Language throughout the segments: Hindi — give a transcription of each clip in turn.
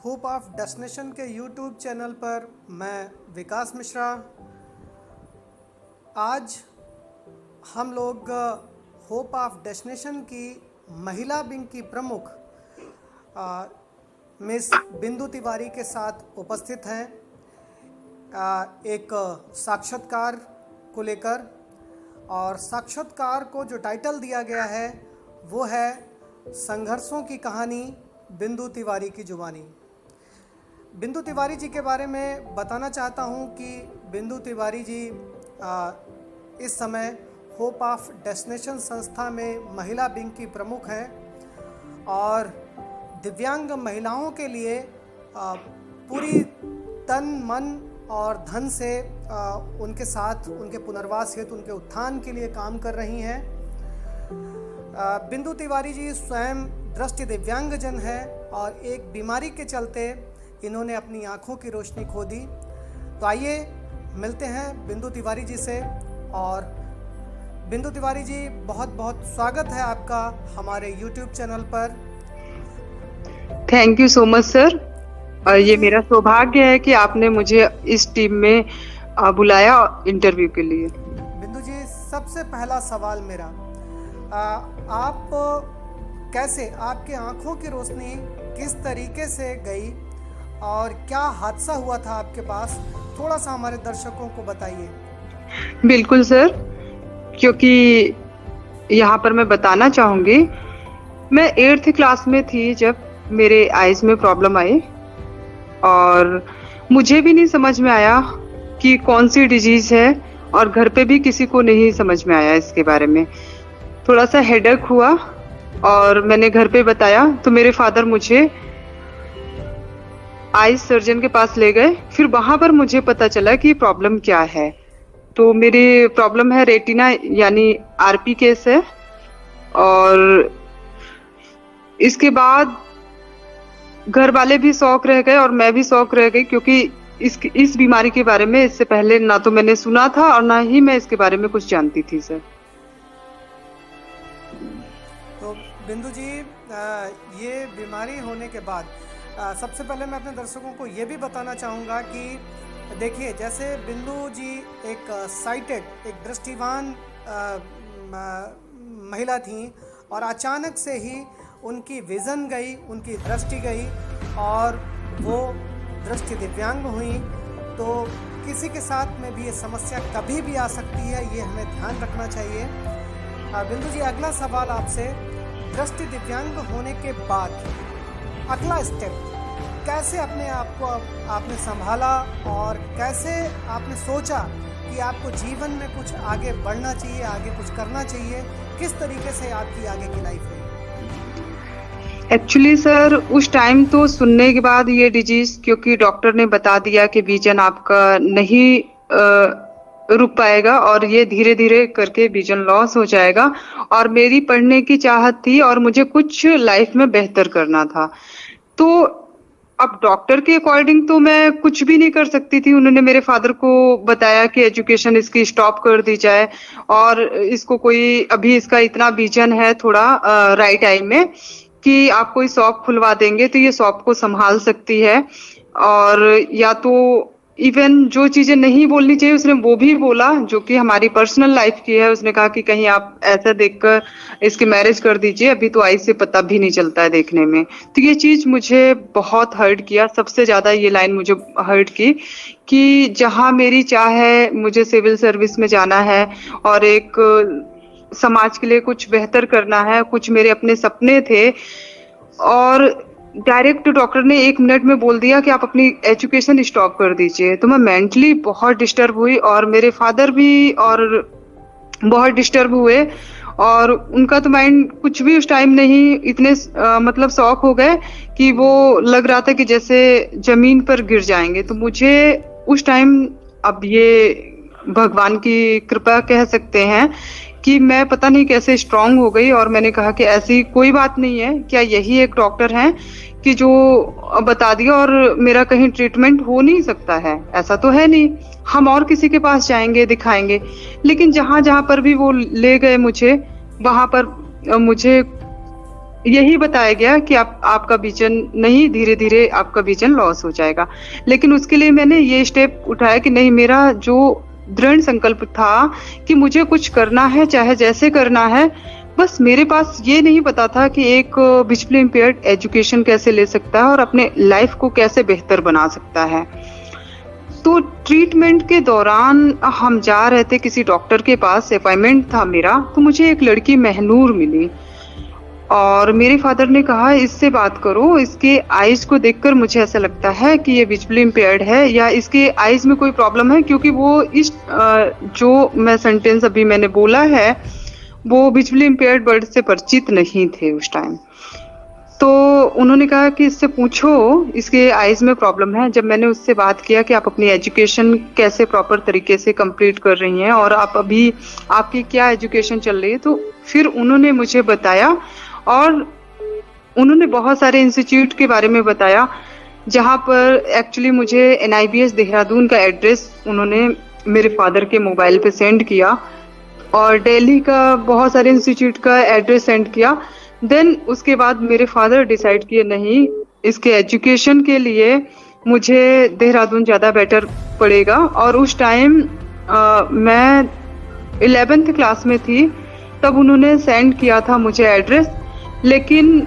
होप ऑफ डेस्टिनेशन के यूट्यूब चैनल पर मैं विकास मिश्रा। आज हम लोग होप ऑफ डेस्टिनेशन की महिला विंग की प्रमुख मिस बिंदु तिवारी के साथ उपस्थित हैं एक साक्षात्कार को लेकर। और साक्षात्कार को जो टाइटल दिया गया है वो है संघर्षों की कहानी बिंदु तिवारी की जुबानी। बिंदु तिवारी जी के बारे में बताना चाहता हूं कि बिंदु तिवारी जी इस समय होप ऑफ डेस्टिनेशन संस्था में महिला विंग की प्रमुख हैं और दिव्यांग महिलाओं के लिए पूरी तन मन और धन से उनके साथ उनके पुनर्वास हेतु उनके उत्थान के लिए काम कर रही हैं। बिंदु तिवारी जी स्वयं दृष्टि दिव्यांगजन है और एक बीमारी के चलते इन्होंने अपनी आँखों की रोशनी खो दी। तो आइए मिलते हैं बिंदु तिवारी जी से। और बिंदु तिवारी जी, बहुत बहुत स्वागत है आपका हमारे YouTube चैनल पर। Thank you so much sir. ये मेरा सौभाग्य है कि आपने मुझे इस टीम में बुलाया इंटरव्यू के लिए। बिंदु जी, सबसे पहला सवाल मेरा, आप कैसे, आपके आँखों की रोशनी किस तरीके से गई और क्या हादसा हुआ था आपके पास, थोड़ा सा हमारे दर्शकों को बताइए। बिल्कुल सर, क्योंकि यहाँ पर मैं बताना चाहूँगी, मैं 8th क्लास में थी जब मेरे आईज में प्रॉब्लम आई और मुझे भी नहीं समझ में आया कि कौन सी डिजीज है और घर पे भी किसी को नहीं समझ में आया इसके बारे में। थोड़ा सा हेडेक हुआ और मैंने घर पे बताया तो मेरे फादर मुझे आईज सर्जन के पास ले गए। फिर वहां पर मुझे पता चला कि प्रॉब्लम क्या है। तो मेरी प्रॉब्लम है रेटिना यानी आरपी केस है। और इसके बाद घर वाले भी शौक रह गए और मैं भी शौक रह गई, क्योंकि इस बीमारी के बारे में इससे पहले ना तो मैंने सुना था और ना ही मैं इसके बारे में कुछ जानती थी सर। तो बिंदु जी, ये बीमारी होने के बाद सबसे पहले मैं अपने दर्शकों को ये भी बताना चाहूँगा कि देखिए, जैसे बिंदु जी एक साइटेड, एक दृष्टिवान महिला थी और अचानक से ही उनकी विज़न गई, उनकी दृष्टि गई और वो दृष्टि दिव्यांग हुई। तो किसी के साथ में भी ये समस्या कभी भी आ सकती है, ये हमें ध्यान रखना चाहिए। बिंदु जी, अगला सवाल आपसे, दृष्टि दिव्यांग होने के बाद अगला स्टेप, कैसे अपने आप को आपने संभाला और कैसे आपने सोचा कि आपको जीवन में कुछ आगे बढ़ना चाहिए, आगे कुछ करना चाहिए, किस तरीके से आपकी आगे की लाइफ रही? एक्चुअली सर, उस टाइम तो सुनने के बाद ये डिजीज, क्योंकि डॉक्टर ने बता दिया कि विजन आपका नहीं रुक पाएगा और ये धीरे धीरे करके विजन लॉस हो जाएगा। और मेरी पढ़ने की चाहत थी और मुझे कुछ लाइफ में बेहतर करना था। तो अब डॉक्टर के अकॉर्डिंग तो मैं कुछ भी नहीं कर सकती थी। उन्होंने मेरे फादर को बताया कि एजुकेशन इसकी स्टॉप कर दी जाए और इसको कोई, अभी इसका इतना विजन है थोड़ा राइट आई में कि आप कोई शॉप खुलवा देंगे तो ये शॉप को संभाल सकती है। और या तो इवन जो चीजें नहीं बोलनी चाहिए उसने वो भी बोला, जो कि हमारी पर्सनल लाइफ की है। उसने कहा कि कहीं आप ऐसा देखकर इसकी मैरिज कर दीजिए, अभी तो आई से पता भी नहीं चलता है देखने में। तो ये चीज मुझे बहुत हर्ट किया। सबसे ज्यादा ये लाइन मुझे हर्ट की कि जहां मेरी चाह है, मुझे सिविल सर्विस में जाना है और एक समाज के लिए कुछ बेहतर करना है, कुछ मेरे अपने सपने थे, और डायरेक्ट डॉक्टर ने 1 मिनट में बोल दिया कि आप अपनी एजुकेशन स्टॉप कर दीजिए। तो मैं मेंटली बहुत डिस्टर्ब हुई और मेरे फादर भी और बहुत डिस्टर्ब हुए। और उनका तो माइंड कुछ भी उस टाइम नहीं, इतने मतलब शॉक हो गए कि वो लग रहा था कि जैसे जमीन पर गिर जाएंगे। तो मुझे उस टाइम, अब ये भगवान की कृपा कह सकते हैं कि मैं पता नहीं कैसे स्ट्रांग हो गई और मैंने कहा कि ऐसी कोई बात नहीं है, क्या यही एक डॉक्टर हैं कि जो बता दिया और मेरा कहीं ट्रीटमेंट हो नहीं सकता है? ऐसा तो है नहीं, हम और किसी के पास जाएंगे, दिखाएंगे। लेकिन जहां जहां पर भी वो ले गए मुझे, वहां पर मुझे यही बताया गया कि आपका विजन नहीं, धीरे धीरे आपका विजन लॉस हो जाएगा। लेकिन उसके लिए मैंने ये स्टेप उठाया कि नहीं, मेरा जो दृढ़ संकल्प था कि मुझे कुछ करना है, चाहे जैसे करना है। बस मेरे पास ये नहीं पता था कि एक विजुअली इम्पेयर्ड एजुकेशन कैसे ले सकता है और अपने लाइफ को कैसे बेहतर बना सकता है। तो ट्रीटमेंट के दौरान हम जा रहे थे किसी डॉक्टर के पास, अपॉइंटमेंट था मेरा, तो मुझे एक लड़की महनूर मिली और मेरे फादर ने कहा इससे बात करो, इसके आईज को देखकर मुझे ऐसा लगता है कि ये विजुअली इम्पेयर्ड है या इसके आईज में कोई प्रॉब्लम है, क्योंकि वो इस जो मैं सेंटेंस अभी मैंने बोला है वो विजुअली इम्पेयर्ड वर्ड से परिचित नहीं थे उस टाइम। तो उन्होंने कहा कि इससे पूछो इसके आईज में प्रॉब्लम है। जब मैंने उससे बात किया कि आप अपनी एजुकेशन कैसे प्रॉपर तरीके से कंप्लीट कर रही हैं और आप अभी आपकी क्या एजुकेशन चल रही है, तो फिर उन्होंने मुझे बताया और उन्होंने बहुत सारे इंस्टीट्यूट के बारे में बताया जहाँ पर एक्चुअली मुझे NIBS देहरादून का एड्रेस उन्होंने मेरे फादर के मोबाइल पे सेंड किया और दिल्ली का बहुत सारे इंस्टीट्यूट का एड्रेस सेंड किया। देन उसके बाद मेरे फादर डिसाइड किए नहीं, इसके एजुकेशन के लिए मुझे देहरादून ज़्यादा बेटर पड़ेगा। और उस टाइम मैं 11th क्लास में थी, तब उन्होंने सेंड किया था मुझे एड्रेस। लेकिन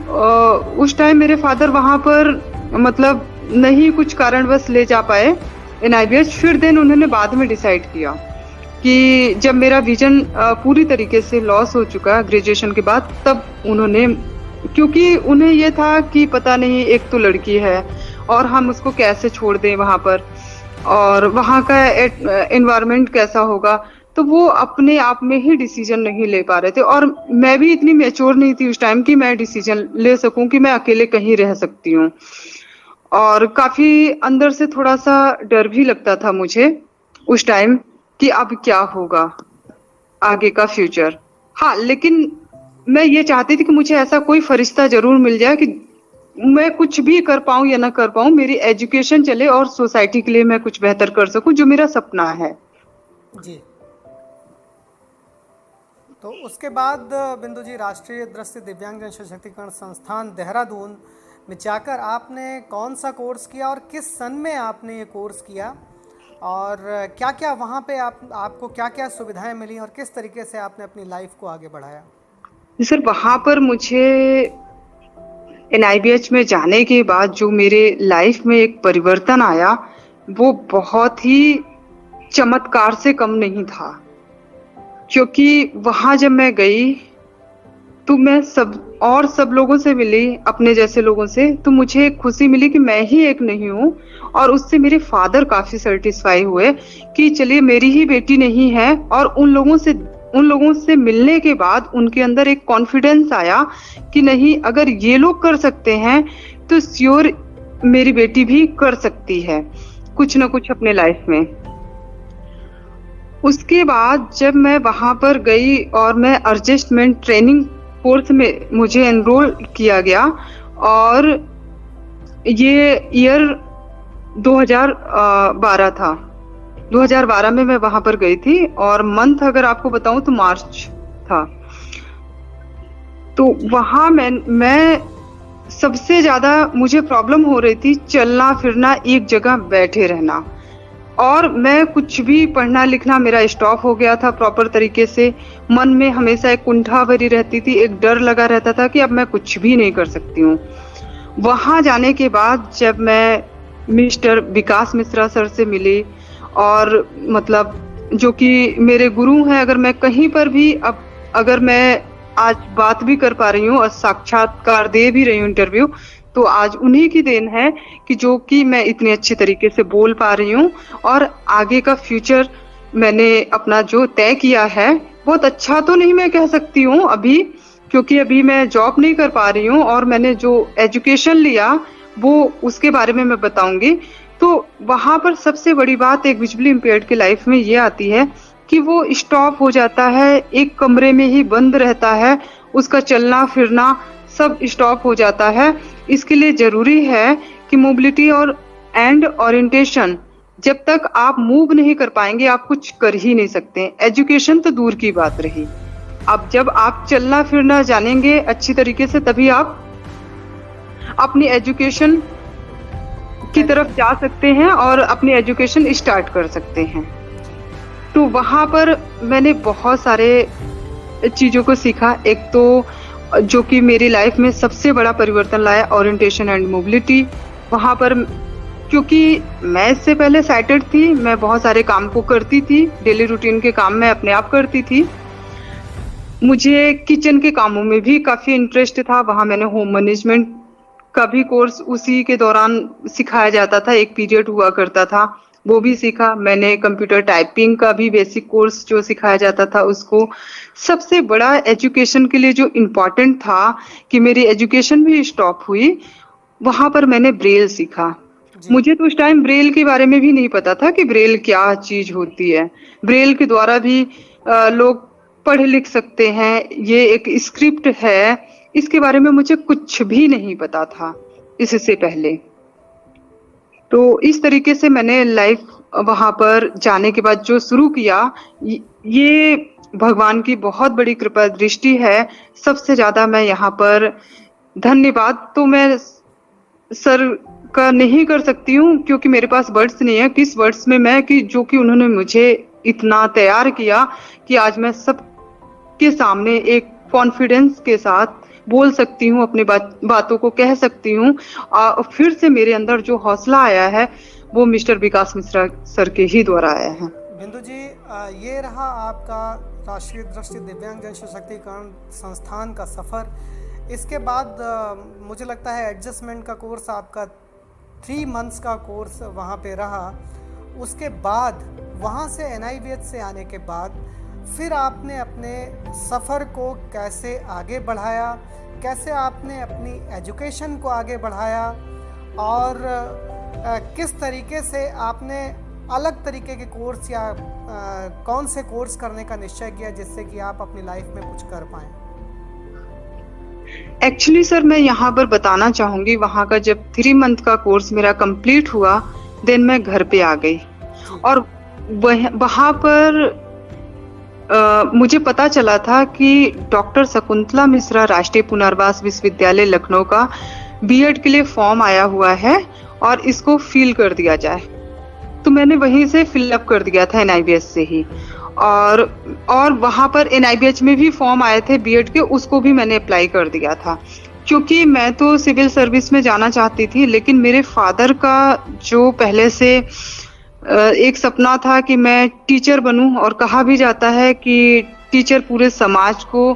उस टाइम मेरे फादर वहाँ पर मतलब नहीं, कुछ कारणवश ले जा पाए NIBS। फिर देन उन्होंने बाद में डिसाइड किया कि जब मेरा विजन पूरी तरीके से लॉस हो चुका ग्रेजुएशन के बाद, तब उन्होंने, क्योंकि उन्हें ये था कि पता नहीं एक तो लड़की है और हम उसको कैसे छोड़ दें वहाँ पर, और वहाँ का एनवायरनमेंट कैसा होगा, तो वो अपने आप में ही डिसीजन नहीं ले पा रहे थे। और मैं भी इतनी मैच्योर नहीं थी उस टाइम कि मैं डिसीजन ले सकूं कि मैं अकेले कहीं रह सकती हूँ। और काफी अंदर से थोड़ा सा डर भी लगता था मुझे उस टाइम कि अब क्या होगा आगे का फ्यूचर। हाँ, लेकिन मैं ये चाहती थी कि मुझे ऐसा कोई फरिश्ता जरूर मिल जाए कि मैं कुछ भी कर पाऊं या ना कर पाऊं, मेरी एजुकेशन चले और सोसाइटी के लिए मैं कुछ बेहतर कर सकूं, जो मेरा सपना है। जी। तो उसके बाद बिंदु जी, राष्ट्रीय दृष्टि दिव्यांगजन सशक्तिकरण संस्थान देहरादून में जाकर आपने कौन सा कोर्स किया और किस सन में आपने ये कोर्स किया, और क्या क्या वहाँ पे आपको क्या क्या सुविधाएं मिली और किस तरीके से आपने अपनी लाइफ को आगे बढ़ाया? सर, वहाँ पर मुझे NIBH में जाने के बाद जो मेरे लाइफ में एक परिवर्तन आया वो बहुत ही चमत्कार से कम नहीं था। क्योंकि वहाँ जब मैं गई तो मैं सब लोगों से मिली, अपने जैसे लोगों से, तो मुझे एक खुशी मिली कि मैं ही एक नहीं हूँ। और उससे मेरे फादर काफी सेटिस्फाई हुए कि चलिए मेरी ही बेटी नहीं है। और उन लोगों से मिलने के बाद उनके अंदर एक कॉन्फिडेंस आया कि नहीं, अगर ये लोग कर सकते हैं तो श्योर मेरी बेटी भी कर सकती है कुछ ना कुछ अपने लाइफ में। उसके बाद जब मैं वहां पर गई और मैं एडजस्टमेंट ट्रेनिंग कोर्स में मुझे एनरोल किया गया, और ये ईयर 2012 था। 2012 में मैं वहां पर गई थी और मंथ अगर आपको बताऊं तो मार्च था। तो वहां मैं सबसे ज्यादा मुझे प्रॉब्लम हो रही थी चलना फिरना, एक जगह बैठे रहना, और मैं कुछ भी पढ़ना लिखना मेरा स्टॉप हो गया था प्रॉपर तरीके से। मन में हमेशा एक कुंठा भरी रहती थी, एक डर लगा रहता था कि अब मैं कुछ भी नहीं कर सकती हूँ। वहां जाने के बाद जब मैं मिस्टर विकास मिश्रा सर से मिली, और मतलब जो कि मेरे गुरु हैं, अगर मैं कहीं पर भी अब अगर मैं आज बात भी कर पा रही हूँ और साक्षात्कार दे भी रही हूँ इंटरव्यू, तो आज उन्हीं की देन है कि जो कि मैं इतने अच्छे तरीके से बोल पा रही हूँ। और आगे का फ्यूचर मैंने अपना जो तय किया है, बहुत अच्छा तो नहीं मैं कह सकती हूँ अभी, क्योंकि अभी मैं जॉब नहीं कर पा रही हूँ, और मैंने जो एजुकेशन लिया वो उसके बारे में मैं बताऊंगी। तो वहां पर सबसे बड़ी बात एक विजुअली इम्पेयर्ड की लाइफ में ये आती है कि वो स्टॉप हो जाता है, एक कमरे में ही बंद रहता है, उसका चलना फिरना सब स्टॉप हो जाता है। इसके लिए जरूरी है कि मोबिलिटी और ओरिएंटेशन, जब तक आप मूव नहीं कर पाएंगे आप कुछ कर ही नहीं सकते। एजुकेशन तो दूर की बात रही। अब जब आप चलना फिरना जानेंगे अच्छी तरीके से, तभी आप अपनी एजुकेशन की तरफ जा सकते हैं और अपनी एजुकेशन स्टार्ट कर सकते हैं। तो वहाँ पर मैंने बहुत सारे चीज़ों को सीखा। एक तो जो कि मेरी लाइफ में सबसे बड़ा परिवर्तन लाया, ओरिएंटेशन एंड मोबिलिटी। वहाँ पर क्योंकि मैं इससे पहले साइटेड थी, मैं बहुत सारे काम को करती थी, डेली रूटीन के काम मैं अपने आप करती थी। मुझे किचन के कामों में भी काफ़ी इंटरेस्ट था। वहाँ मैंने होम मैनेजमेंट का भी कोर्स उसी के दौरान सिखाया जाता था, एक पीरियड हुआ करता था, वो भी सीखा। मैंने कंप्यूटर टाइपिंग का भी बेसिक कोर्स जो सिखाया जाता था उसको। सबसे बड़ा एजुकेशन के लिए जो इम्पोर्टेंट था कि मेरी एजुकेशन भी स्टॉप हुई, वहाँ पर मैंने ब्रेल सीखा। मुझे तो उस टाइम ब्रेल के बारे में भी नहीं पता था कि ब्रेल क्या चीज होती है। ब्रेल के द्वारा भी लोग पढ़ लिख सकते हैं, ये एक स्क्रिप्ट है, इसके बारे में मुझे कुछ भी नहीं पता था इससे पहले। तो इस तरीके से मैंने लाइफ वहां पर जाने के बाद जो शुरू किया, ये भगवान की बहुत बड़ी कृपा दृष्टि है। सबसे ज्यादा मैं यहाँ पर धन्यवाद तो मैं सर का नहीं कर सकती हूँ, क्योंकि मेरे पास वर्ड्स नहीं है किस वर्ड्स में मैं कि जो कि उन्होंने मुझे इतना तैयार किया कि आज मैं सबके सामने एक कॉन्फिडेंस के साथ बोल सकती हूँ, अपनी बातों को कह सकती हूँ। फिर से मेरे अंदर जो हौसला आया है वो मिस्टर विकास मिश्रा सर के ही द्वारा आया है। बिंदु जी, ये रहा आपका राष्ट्रीय दृष्टि दिव्यांग जन सशक्तिकरण संस्थान का सफ़र। इसके बाद मुझे लगता है एडजस्टमेंट का कोर्स आपका 3 मंथ्स का कोर्स वहाँ पे रहा। उसके बाद वहाँ से NIVH से आने के बाद फिर आपने अपने सफ़र को कैसे आगे बढ़ाया, कैसे आपने अपनी एजुकेशन को आगे बढ़ाया, और किस तरीके से आपने अलग तरीके के कोर्स या कौन से कोर्स करने का निश्चय किया जिससे कि आप अपनी लाइफ में कुछ कर पाएँ? एक्चुअली सर मैं यहाँ पर बताना चाहूंगी, वहाँ का जब 3 मंथ का कोर्स मेरा कंप्लीट हुआ, देन मैं घर पे आ गई और वहाँ पर मुझे पता चला था कि डॉक्टर शकुंतला मिश्रा राष्ट्रीय पुनर्वास विश्वविद्यालय लखनऊ का बीएड के लिए फॉर्म आया हुआ है और इसको फिल कर दिया जाए। तो मैंने वहीं से फिलअप कर दिया था NIVH से ही, और वहाँ पर NIVH में भी फॉर्म आए थे बीएड के, उसको भी मैंने अप्लाई कर दिया था। क्योंकि मैं तो सिविल सर्विस में जाना चाहती थी, लेकिन मेरे फादर का जो पहले से एक सपना था कि मैं टीचर बनूं, और कहा भी जाता है कि टीचर पूरे समाज को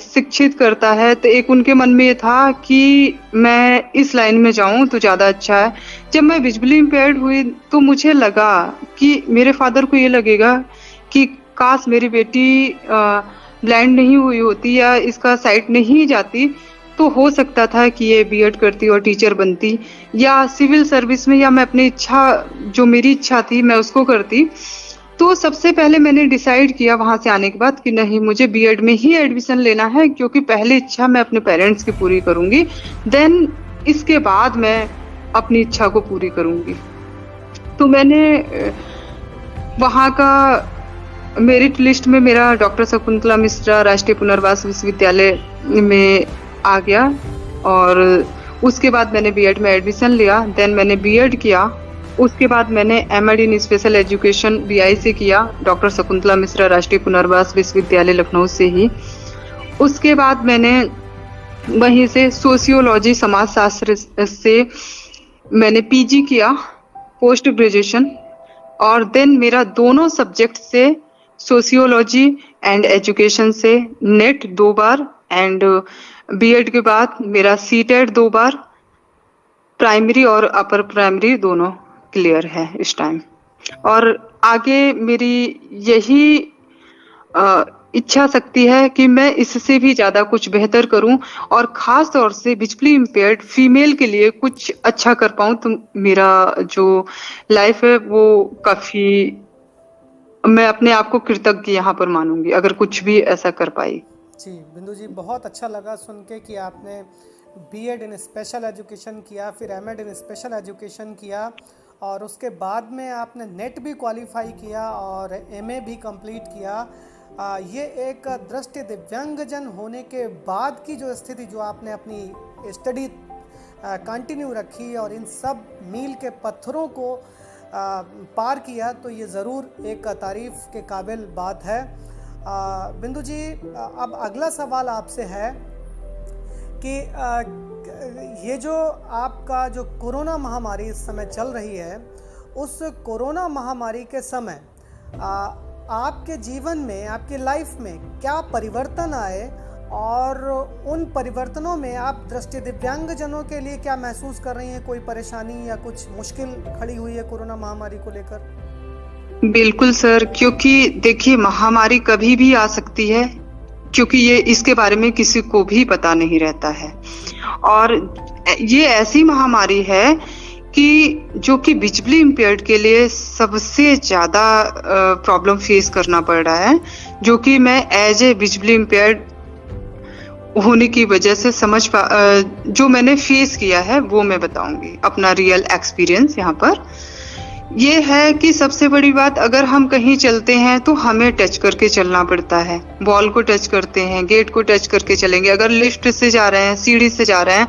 शिक्षित करता है, तो एक उनके मन में ये था कि मैं इस लाइन में जाऊं तो ज़्यादा अच्छा है। जब मैं विजुअली इम्पेयर्ड हुई तो मुझे लगा कि मेरे फादर को ये लगेगा कि काश मेरी बेटी ब्लाइंड नहीं हुई होती या इसका साइट नहीं जाती, तो हो सकता था कि ये बीएड करती और टीचर बनती, या सिविल सर्विस में, या मैं अपनी इच्छा जो मेरी इच्छा थी मैं उसको करती। तो सबसे पहले मैंने डिसाइड किया वहाँ से आने के बाद कि नहीं, मुझे बीएड में ही एडमिशन लेना है, क्योंकि पहली इच्छा मैं अपने पेरेंट्स की पूरी करूँगी, देन इसके बाद मैं अपनी इच्छा को पूरी करूँगी। तो मैंने वहाँ का मेरिट लिस्ट में मेरा डॉक्टर शकुंतला मिश्रा राष्ट्रीय पुनर्वास विश्वविद्यालय में आ गया, और उसके बाद मैंने बीएड में एडमिशन लिया। देन मैंने बीएड किया, उसके बाद मैंने एमएड इन स्पेशल एजुकेशन BI से किया, डॉक्टर शकुंतला मिश्रा राष्ट्रीय पुनर्वास विश्वविद्यालय लखनऊ से ही। उसके बाद मैंने वहीं से सोशियोलॉजी समाजशास्त्र से मैंने PG किया, पोस्ट ग्रेजुएशन, और देन मेरा दोनों सब्जेक्ट से सोशियोलॉजी एंड एजुकेशन से नेट 2 बार, एंड बीएड के बाद मेरा CTET 2 बार, प्राइमरी और अपर प्राइमरी दोनों क्लियर है इस टाइम। और आगे मेरी यही इच्छा शक्ति है कि मैं इससे भी ज़्यादा कुछ बेहतर करूं, और ख़ास तौर से विजुअली इम्पेयर्ड फीमेल के लिए कुछ अच्छा कर पाऊं। तो मेरा जो लाइफ है वो काफ़ी, मैं अपने आप को कृतज्ञ यहाँ पर मानूंगी अगर कुछ भी ऐसा कर पाई। जी बिंदु जी, बहुत अच्छा लगा सुन के कि आपने बीएड इन स्पेशल एजुकेशन किया, फिर एमएड इन स्पेशल एजुकेशन किया, और उसके बाद में आपने नेट भी क्वालिफाई किया और एमए भी कंप्लीट किया। ये एक दृष्टि दिव्यांगजन होने के बाद की जो स्थिति, जो आपने अपनी स्टडी कंटिन्यू रखी और इन सब मील के पत्थरों को पार किया, तो ये ज़रूर एक तारीफ़ के काबिल बात है। बिंदु जी, अब अगला सवाल आपसे है कि ये जो आपका जो कोरोना महामारी इस समय चल रही है, उस कोरोना महामारी के समय आपके जीवन में, आपकी लाइफ में क्या परिवर्तन आए, और उन परिवर्तनों में आप दृष्टि दिव्यांगजनों के लिए क्या महसूस कर रही हैं? कोई परेशानी या कुछ मुश्किल खड़ी हुई है कोरोना महामारी को लेकर? बिल्कुल सर, क्योंकि देखिए महामारी कभी भी आ सकती है, क्योंकि ये इसके बारे में किसी को भी पता नहीं रहता है। और ये ऐसी महामारी है कि जो कि विजुअली इम्पेयर्ड के लिए सबसे ज्यादा प्रॉब्लम फेस करना पड़ रहा है, जो कि मैं एज ए विजुअली इम्पेयर्ड होने की वजह से जो मैंने फेस किया है वो मैं बताऊंगी, अपना रियल एक्सपीरियंस यहाँ पर। ये है कि सबसे बड़ी बात, अगर हम कहीं चलते हैं तो हमें टच करके चलना पड़ता है, वॉल को टच करते हैं, गेट को टच करके चलेंगे, अगर लिफ्ट से जा रहे हैं, सीढ़ी से जा रहे हैं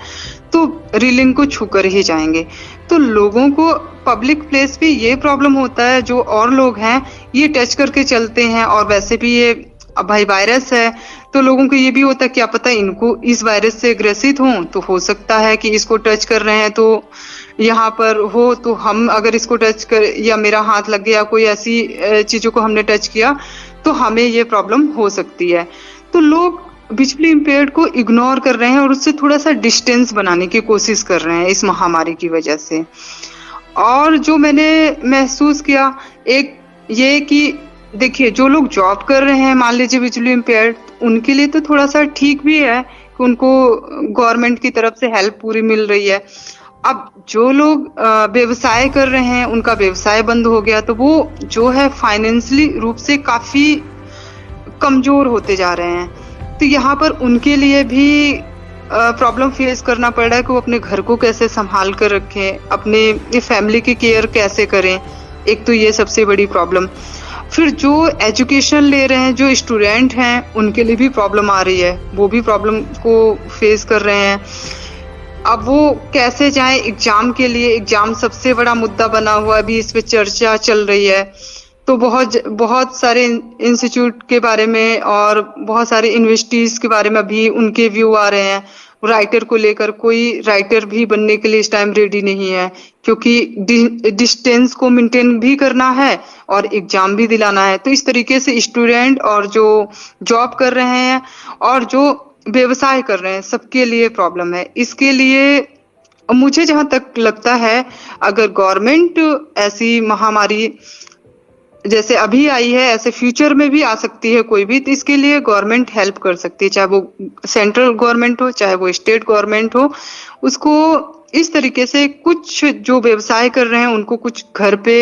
तो रेलिंग को छू कर ही जाएंगे। तो लोगों को पब्लिक प्लेस पे ये प्रॉब्लम होता है, जो और लोग हैं ये टच करके चलते हैं, और वैसे भी ये भाई वायरस है, तो लोगों को ये भी होता है क्या पता इनको इस वायरस से ग्रसित हों, तो हो सकता है कि इसको टच कर रहे हैं तो यहाँ पर हो, तो हम अगर इसको टच कर, या मेरा हाथ लग गया, कोई ऐसी चीजों को हमने टच किया तो हमें ये प्रॉब्लम हो सकती है। तो लोग विजुअली इम्पेयर्ड को इग्नोर कर रहे हैं और उससे थोड़ा सा डिस्टेंस बनाने की कोशिश कर रहे हैं इस महामारी की वजह से। और जो मैंने महसूस किया, एक ये कि देखिए जो लोग जॉब कर रहे हैं, मान लीजिए विजुअली इम्पेयर्ड, उनके लिए तो थोड़ा सा ठीक भी है कि उनको गवर्नमेंट की तरफ से हेल्प पूरी मिल रही है। अब जो लोग व्यवसाय कर रहे हैं, उनका व्यवसाय बंद हो गया, तो वो जो है फाइनेंशियली रूप से काफी कमजोर होते जा रहे हैं। तो यहाँ पर उनके लिए भी प्रॉब्लम फेस करना पड़ रहा है कि वो अपने घर को कैसे संभाल कर रखें, अपने फैमिली की केयर कैसे करें। एक तो ये सबसे बड़ी प्रॉब्लम। फिर जो एजुकेशन ले रहे हैं, जो स्टूडेंट हैं, उनके लिए भी प्रॉब्लम आ रही है, वो भी प्रॉब्लम को फेस कर रहे हैं। अब वो कैसे जाएं एग्जाम के लिए, एग्जाम सबसे बड़ा मुद्दा बना हुआ है, अभी इस पे चर्चा चल रही है। तो बहुत सारे इंस्टीट्यूट के बारे में और बहुत सारे यूनिवर्सिटीज के बारे में अभी उनके व्यू आ रहे हैं। राइटर को लेकर कोई राइटर भी बनने के लिए इस टाइम रेडी नहीं है, क्योंकि डिस्टेंस को मेंटेन भी करना है और एग्जाम भी दिलाना है। तो इस तरीके से स्टूडेंट और जो जॉब कर रहे हैं और जो व्यवसाय कर रहे हैं, सबके लिए प्रॉब्लम है। इसके लिए मुझे जहां तक लगता है, अगर गवर्नमेंट ऐसी महामारी जैसे अभी आई है, ऐसे फ्यूचर में भी आ सकती है कोई भी, तो इसके लिए गवर्नमेंट हेल्प कर सकती है, चाहे वो सेंट्रल गवर्नमेंट हो, चाहे वो स्टेट गवर्नमेंट हो। उसको इस तरीके से कुछ जो व्यवसाय कर रहे हैं उनको कुछ घर पे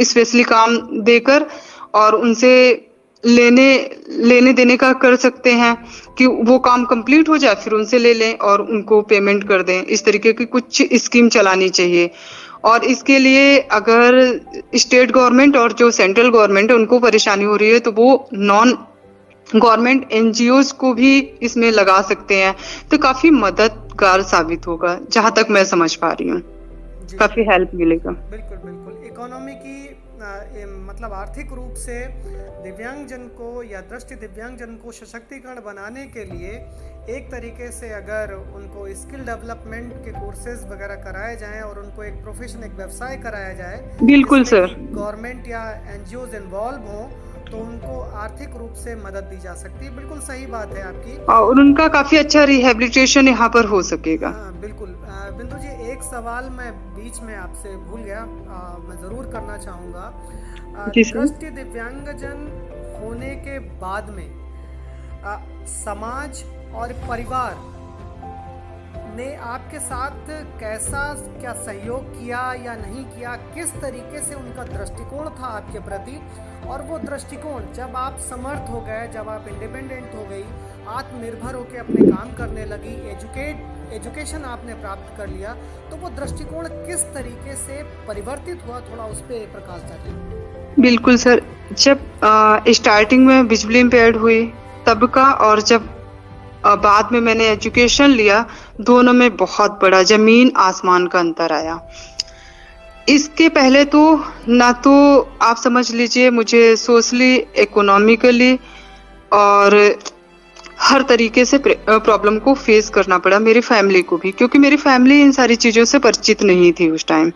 स्पेशली काम देकर और उनसे लेने देने का कर सकते हैं कि वो काम कंप्लीट हो जाए, फिर उनसे ले लें और उनको पेमेंट कर दें। इस तरीके की कुछ स्कीम चलानी चाहिए। और इसके लिए अगर स्टेट गवर्नमेंट और जो सेंट्रल गवर्नमेंट है उनको परेशानी हो रही है, तो वो नॉन गवर्नमेंट एनजीओज को भी इसमें लगा सकते हैं, तो काफी मददगार साबित होगा, जहां तक मैं समझ पा रही हूँ। काफी हेल्प मिलेगा। बिल्कुल बिल्कुल। इकोनॉमी की मतलब आर्थिक रूप से दिव्यांगजन को या दृष्टि दिव्यांगजन को सशक्तिकरण बनाने के लिए एक तरीके से अगर उनको स्किल डेवलपमेंट के कोर्सेज वगैरह कराए जाएं और उनको एक प्रोफेशन, एक व्यवसाय कराया जाए, बिल्कुल सर, गवर्नमेंट या एनजीओज इन्वॉल्व हों, तो उनको आर्थिक रूप से मदद दी जा सकती है। बिल्कुल सही बात है आपकी, और उनका काफी अच्छा रिहेबिलिटेशन यहाँ पर हो सकेगा। बिल्कुल। बिंदु जी, एक सवाल मैं बीच में आपसे भूल गया, मैं जरूर करना चाहूँगा। दृष्टि दिव्यांगजन होने के बाद में समाज और परिवार ने आपके साथ कैसा, क्या सहयोग किया या नहीं किया, किस तरीके से उनका दृष्टिकोण था आपके प्रति, और वो दृष्टिकोण जब आप समर्थ हो गए, जब आप इंडिपेंडेंट हो गई, आत्मनिर्भर होकर अपने काम करने लगी, एजुकेशन आपने प्राप्त कर लिया, तो वो दृष्टिकोण किस तरीके से परिवर्तित हुआ, थोड़ा उस पर प्रकाश डालिए। बिल्कुल सर, जब स्टार्टिंग में विजुअली इम्पेयर्ड हुई तब का, और जब बाद में मैंने एजुकेशन लिया, दोनों में बहुत बड़ा जमीन आसमान का अंतर आया। इसके पहले तो ना तो आप समझ लीजिए मुझे सोशली, इकोनॉमिकली और हर तरीके से प्रॉब्लम को फेस करना पड़ा, मेरी फैमिली को भी, क्योंकि मेरी फैमिली इन सारी चीजों से परिचित नहीं थी उस टाइम।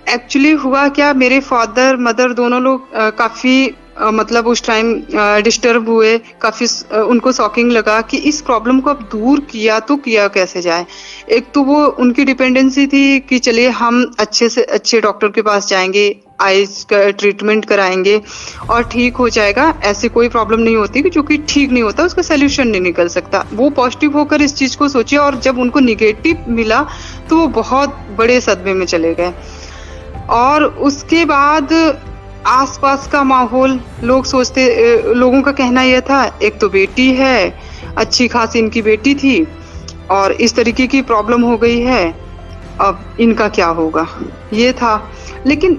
एक्चुअली हुआ क्या, मेरे फादर मदर दोनों लोग काफी मतलब उस टाइम डिस्टर्ब हुए, काफी उनको शॉकिंग लगा कि इस प्रॉब्लम को अब दूर किया तो किया कैसे जाए। एक तो वो उनकी डिपेंडेंसी थी कि चलिए हम अच्छे से अच्छे डॉक्टर के पास जाएंगे, आईज का ट्रीटमेंट कराएंगे और ठीक हो जाएगा। ऐसी कोई प्रॉब्लम नहीं होती कि जो कि ठीक नहीं होता उसका सोल्यूशन नहीं निकल सकता। वो पॉजिटिव होकर इस चीज को सोचे, और जब उनको निगेटिव मिला तो वो बहुत बड़े सदमे में चले गए। और उसके बाद आसपास का माहौल, लोगों का कहना यह था, एक तो बेटी है, अच्छी खासी इनकी बेटी थी और इस तरीके की प्रॉब्लम हो गई है, अब इनका क्या होगा, ये था। लेकिन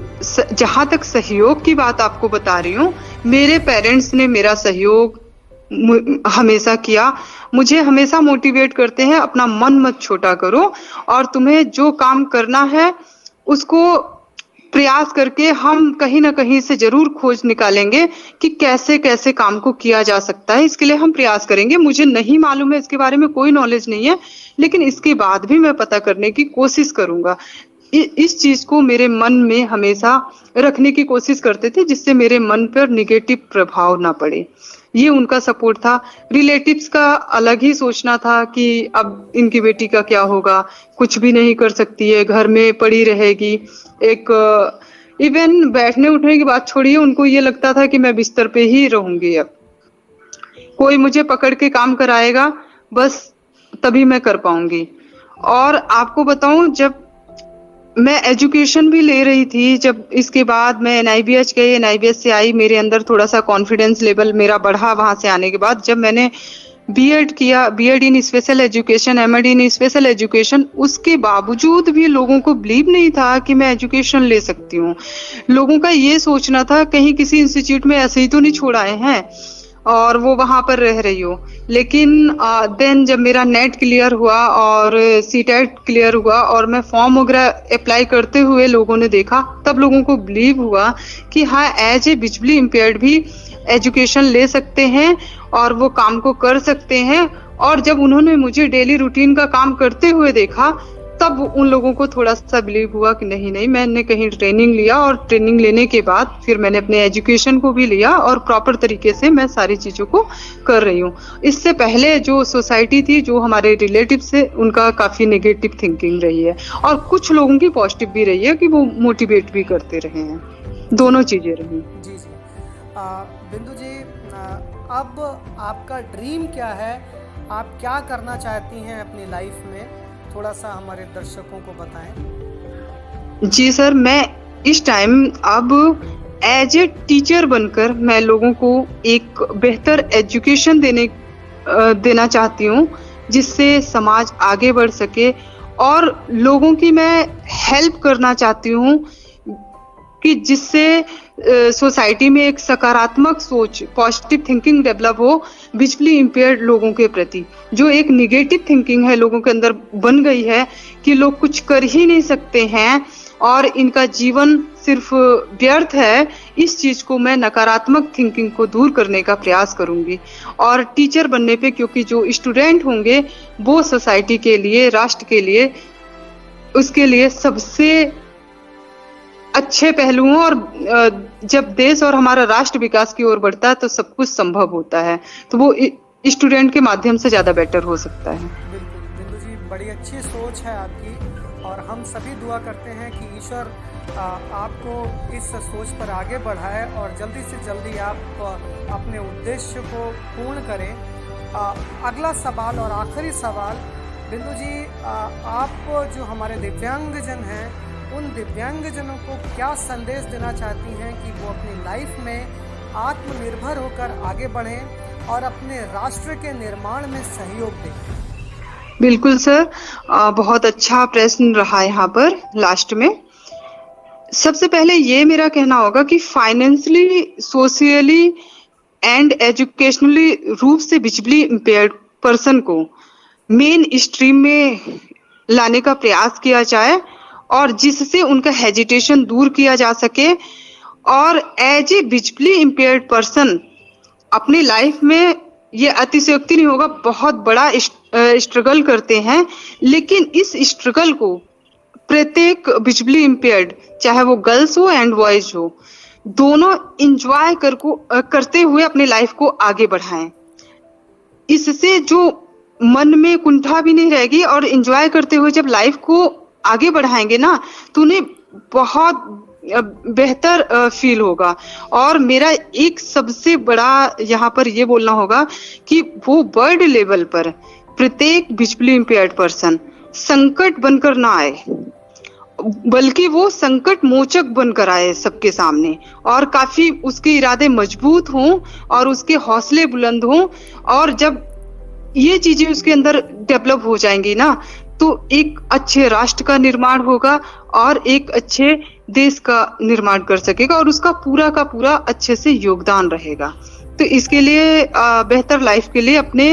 जहां तक सहयोग की बात आपको बता रही हूँ, मेरे पेरेंट्स ने मेरा सहयोग हमेशा किया, मुझे हमेशा मोटिवेट करते हैं, अपना मन मत छोटा करो और तुम्हें जो काम करना है उसको प्रयास करके हम कहीं ना कहीं से जरूर खोज निकालेंगे कि कैसे कैसे काम को किया जा सकता है, इसके लिए हम प्रयास करेंगे। मुझे नहीं मालूम है, इसके बारे में कोई नॉलेज नहीं है, लेकिन इसके बाद भी मैं पता करने की कोशिश करूंगा। इस चीज को मेरे मन में हमेशा रखने की कोशिश करते थे, जिससे मेरे मन पर निगेटिव प्रभाव ना पड़े। ये उनका सपोर्ट था। रिलेटिव्स का अलग ही सोचना था कि अब इनकी बेटी का क्या होगा, कुछ भी नहीं कर सकती है, घर में पड़ी रहेगी। एक इवन बैठने उठने की बात छोड़िए, उनको ये लगता था कि मैं बिस्तर पे ही रहूंगी, अब कोई मुझे पकड़ के काम कराएगा बस तभी मैं कर पाऊंगी। और आपको बताऊं, जब मैं एजुकेशन भी ले रही थी, जब इसके बाद मैं NIBH गई, NIBH से आई, मेरे अंदर थोड़ा सा कॉन्फिडेंस लेवल मेरा बढ़ा। वहां से आने के बाद जब मैंने B.Ed किया, B.Ed इन स्पेशल एजुकेशन, M.Ed इन स्पेशल एजुकेशन, उसके बावजूद भी लोगों को बिलीव नहीं था कि मैं एजुकेशन ले सकती हूँ। लोगों का ये सोचना था कहीं किसी इंस्टीट्यूट में ऐसे ही तो नहीं छोड़ आए हैं और वो वहां पर रह रही हो। लेकिन देन जब मेरा नेट क्लियर हुआ और CTET क्लियर हुआ और मैं फॉर्म वगैरह अप्लाई करते हुए लोगों ने देखा, तब लोगों को बिलीव हुआ कि हाँ, एज ए विजुअली इम्पेयर्ड भी एजुकेशन ले सकते हैं और वो काम को कर सकते हैं। और जब उन्होंने मुझे डेली रूटीन का काम करते हुए देखा, तब उन लोगों को थोड़ा सा बिलीव हुआ कि नहीं, मैंने कहीं ट्रेनिंग लिया और ट्रेनिंग लेने के बाद फिर मैंने अपने एजुकेशन को भी लिया और प्रॉपर तरीके से मैं सारी चीजों को कर रही हूँ। इससे पहले जो सोसाइटी थी, जो हमारे रिलेटिव से, उनका काफी नेगेटिव थिंकिंग रही है और कुछ लोगों की पॉजिटिव भी रही है कि वो मोटिवेट भी करते रहे हैं। दोनों चीजें रही। जी जी। बिंदु जी, अब आपका ड्रीम क्या है? आप क्या करना चाहती हैं अपनी लाइफ में? थोड़ा सा हमारे दर्शकों को बताएं। जी सर, मैं इस टाइम अब एज ए टीचर बनकर मैं लोगों को एक बेहतर एजुकेशन देना चाहती हूँ, जिससे समाज आगे बढ़ सके और लोगों की मैं हेल्प करना चाहती हूँ कि जिससे सोसाइटी में एक सकारात्मक सोच, पॉजिटिव थिंकिंग डेवलप हो विजुअली इम्पेयर्ड लोगों के प्रति। जो एक निगेटिव थिंकिंग है लोगों के अंदर बन गई है कि लोग कुछ कर ही नहीं सकते हैं और इनका जीवन सिर्फ व्यर्थ है, इस चीज को मैं नकारात्मक थिंकिंग को दूर करने का प्रयास करूंगी। और टीचर बनने पे, क्योंकि जो स्टूडेंट होंगे वो सोसाइटी के लिए, राष्ट्र के लिए, उसके लिए सबसे अच्छे पहलुओं, और जब देश और हमारा राष्ट्र विकास की ओर बढ़ता है तो सब कुछ संभव होता है, तो वो स्टूडेंट के माध्यम से ज्यादा बेटर हो सकता है। बिल्कुल बिंदु जी, बड़ी अच्छी सोच है आपकी और हम सभी दुआ करते हैं कि ईश्वर आपको इस सोच पर आगे बढ़ाए और जल्दी से जल्दी आप अपने उद्देश्य को पूर्ण करें। अगला सवाल और आखिरी सवाल, बिंदु जी, आप जो हमारे दिव्यांगजन हैं, उन दिव्यांगजनों को क्या संदेश देना चाहती हैं कि वो अपनी लाइफ में आत्मनिर्भर होकर आगे बढ़ें और अपने राष्ट्र के निर्माण में सहयोग दें? बिल्कुल सर, बहुत अच्छा प्रश्न रहा यहाँ पर लास्ट में। सबसे पहले ये मेरा कहना होगा कि फाइनेंशियली, सोशली एंड एजुकेशनली रूप से विजुअली इम्पेयर्ड पर्सन को मेन स्ट्रीम में लाने का प्रयास किया जाए और जिससे उनका हेजिटेशन दूर किया जा सके। और as a visually impaired person अपनी लाइफ में, ये अतिशयोक्ति नहीं होगा, बहुत बड़ा स्ट्रगल करते हैं, लेकिन इस स्ट्रगल को प्रत्येक विजुअली इम्पेयर्ड, चाहे वो गर्ल्स हो एंड बॉयज हो, दोनों इंजॉय करते हुए अपनी लाइफ को आगे बढ़ाएं। इससे जो मन में कुंठा भी नहीं रहेगी और इंजॉय करते हुए जब लाइफ को आगे बढ़ाएंगे ना, तो उन्हें बहुत बेहतर फील होगा। और मेरा एक सबसे बड़ा यहाँ पर ये बोलना होगा कि वो वर्ल्ड लेवल पर प्रत्येक विजुअली इम्पेयर्ड पर्सन संकट बनकर ना आए, बल्कि वो संकट मोचक बनकर आए सबके सामने, और काफी उसके इरादे मजबूत हों और उसके हौसले बुलंद हों। और जब ये चीजें उसके अंदर डेवलप हो जाएंगी ना, तो एक अच्छे राष्ट्र का निर्माण होगा और एक अच्छे देश का निर्माण कर सकेगा और उसका पूरा का पूरा अच्छे से योगदान रहेगा। तो इसके लिए बेहतर लाइफ के लिए अपने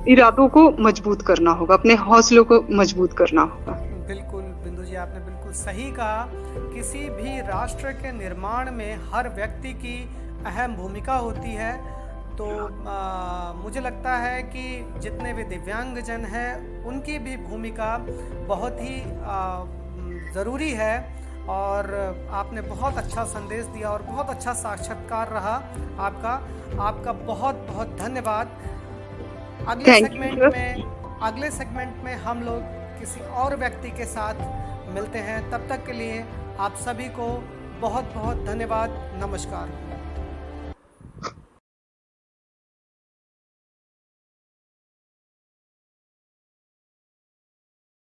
इरादों को मजबूत करना होगा, अपने हौसलों को मजबूत करना होगा। बिल्कुल बिंदु जी, आपने बिल्कुल सही कहा। किसी भी राष्ट्र के निर्माण में हर व्यक्ति की अहम भूमिका होती है। तो मुझे लगता है कि जितने भी दिव्यांगजन हैं उनकी भी भूमिका बहुत ही ज़रूरी है। और आपने बहुत अच्छा संदेश दिया और बहुत अच्छा साक्षात्कार रहा आपका बहुत बहुत धन्यवाद। अगले सेगमेंट में हम लोग किसी और व्यक्ति के साथ मिलते हैं। तब तक के लिए आप सभी को बहुत बहुत धन्यवाद। नमस्कार।